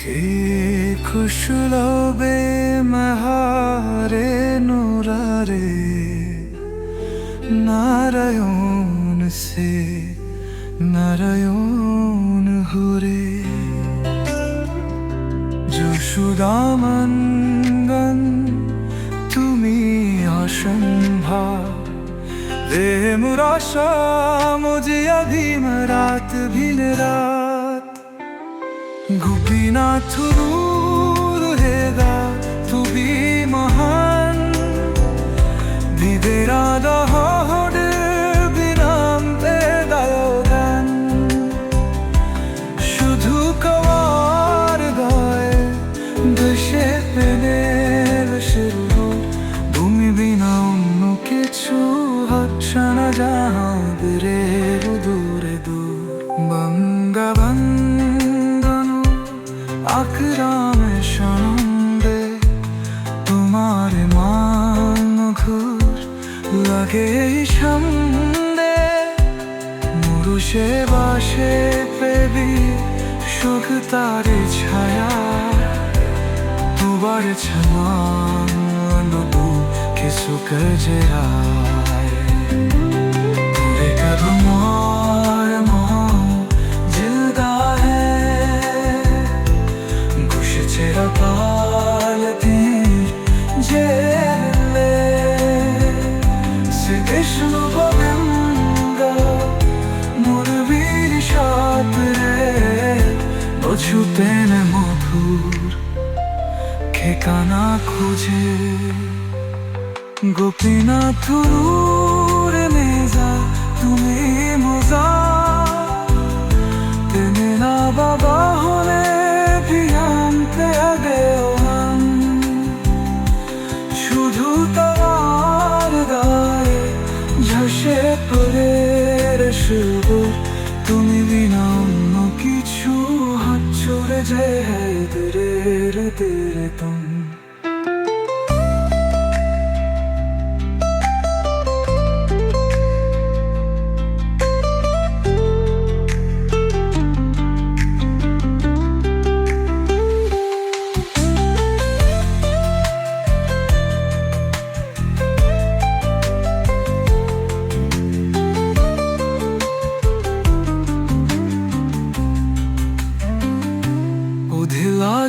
के खुशलबे महारे नुरारे नारायण से नारायण हुरे যশোদামন্দন তুমি অসম্ভা रे मुराशा मुझे अधीम रात भिन रात गोपीनाथ रहेगा तू भी महान विदेरा दहर बिनाम गान शुधु कवार गाए देशे प्रेमेर शुरू भूमि बिना অন্য কিছু হাতছানা যাবে দূরে দূর বঙ্গবন্ধন আকরামে সনন্দে তোমার মান ঘুর লাগে সন্দে মুরুষে বাসে পেবি সুখ তারে ছায়া দুবার ছমান ডুবু के सुख जराए तेरे कदम और मोह जिलदा है कुछ तेरा पाल तीर जेले से विष्णु गोविंदा मुरवीर शाप रे बछुते ने मधुर ठिकाना खुजे गोपीनाथ नेजा तुम्हें मजा तेने ना बाबा होने भी हम पे आगे हम शुधु तवार गाए झसे परे शुभ तुम्हें बिना অন্য কিছু হাত চলে যায় तेरे तेरे तुम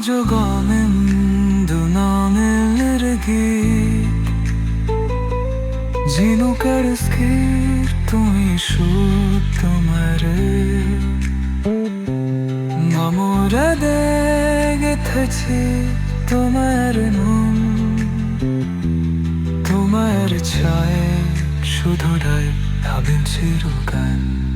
Jogamen dunamen ergi Zino karskir tumi shud tumare Namora dege thachi tumar nun Tumar chaye shudhurai habin chirugan